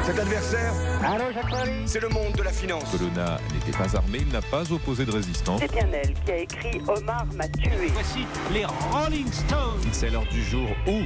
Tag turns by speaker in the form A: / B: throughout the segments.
A: Cet adversaire, c'est le monde de la finance.
B: Colonna n'était pas armé, il n'a pas opposé de résistance.
C: C'est bien elle qui a écrit « Omar m'a tué ».
D: Voici les Rolling Stones.
B: C'est l'heure du jour où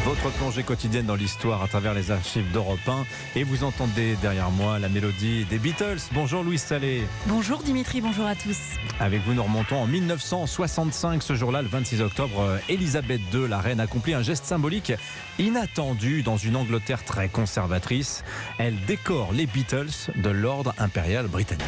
B: votre plongée quotidienne dans l'histoire à travers les archives d'Europe 1. Et vous entendez derrière moi la mélodie des Beatles. Bonjour Louise Salé.
E: Bonjour Dimitri, bonjour à tous.
B: Avec vous, nous remontons en 1965. Ce jour-là, le 26 octobre, Elisabeth II, la reine, accomplit un geste symbolique inattendu dans une Angleterre très conservatrice. Elle décore les Beatles de l'ordre impérial britannique.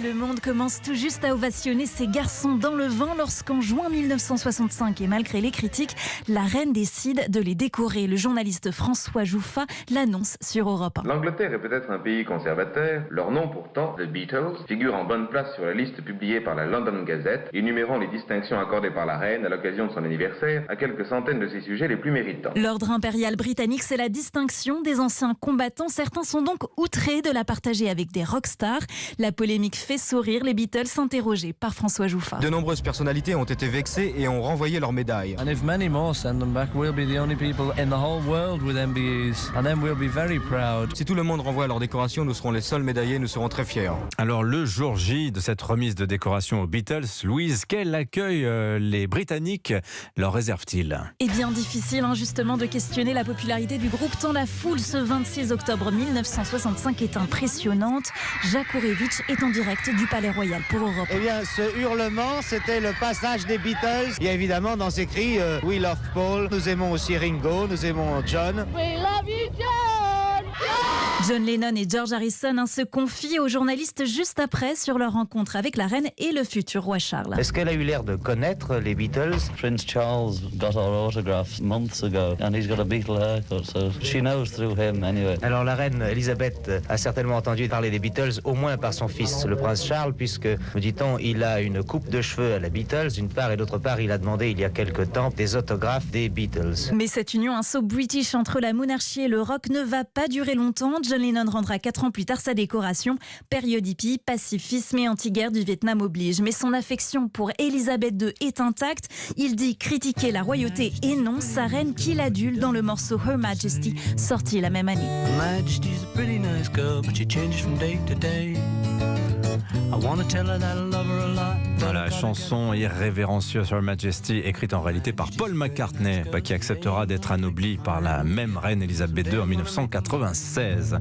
E: Le monde commence tout juste à ovationner ces garçons dans le vent lorsqu'en juin 1965, et malgré les critiques, la reine décide de les décorer. Le journaliste François Jouffa l'annonce sur Europe 1.
F: L'Angleterre est peut-être un pays conservateur. Leur nom pourtant, The Beatles, figure en bonne place sur la liste publiée par la London Gazette, énumérant les distinctions accordées par la reine à l'occasion de son anniversaire à quelques centaines de ses sujets les plus méritants.
E: L'ordre impérial britannique, c'est la distinction des anciens combattants. Certains sont donc outrés de la partager avec des rockstars. La polémique fait sourire les Beatles, interrogés par François Jouffa.
G: De nombreuses personnalités ont été vexées et ont renvoyé leurs médailles.
H: And if many more send them back, we'll be the only people in the whole world with MBEs. And then we'll be very proud.
G: Si tout le monde renvoie leurs décorations, nous serons les seuls médaillés, nous serons très fiers.
B: Alors le jour J de cette remise de décoration aux Beatles, Louise, quel accueil les Britanniques leur réservent-ils ?
E: Eh bien difficile justement de questionner la popularité du groupe tant la foule ce 26 octobre 1965 est impressionnante. Jacques Ourevitch est en direct du Palais Royal pour Europe.
I: Eh bien, ce hurlement, c'était le passage des Beatles. Il y a évidemment dans ces cris We love Paul, nous aimons aussi Ringo, nous aimons John.
J: We love you, John!
E: John Lennon et George Harrison se confient aux journalistes juste après sur leur rencontre avec la reine et le futur roi Charles.
I: Est-ce qu'elle a eu l'air de connaître les Beatles?
H: Prince Charles got our autograph months ago and he's got a Beatle haircut, so she knows through him anyway.
I: Alors la reine Elisabeth a certainement entendu parler des Beatles, au moins par son fils, le prince Charles, puisque, me dit-on, il a une coupe de cheveux à la Beatles, d'une part, et d'autre part, il a demandé il y a quelque temps des autographes des Beatles.
E: Mais cette union so-british entre la monarchie et le rock ne va pas durer longtemps. John Lennon rendra 4 ans plus tard sa décoration. Période hippie, pacifisme et anti-guerre du Vietnam oblige. Mais son affection pour Elisabeth II est intacte. Il dit critiquer la royauté et non sa reine qu'il adule dans le morceau Her Majesty, sorti la même année.
D: Majesty's a pretty nice girl, but she changes from day to day. I wanna tell her that I love her a lot.
B: La chanson irrévérencieuse Her Majesty, écrite en réalité par Paul McCartney, qui acceptera d'être anobli par la même reine Elisabeth II en 1996.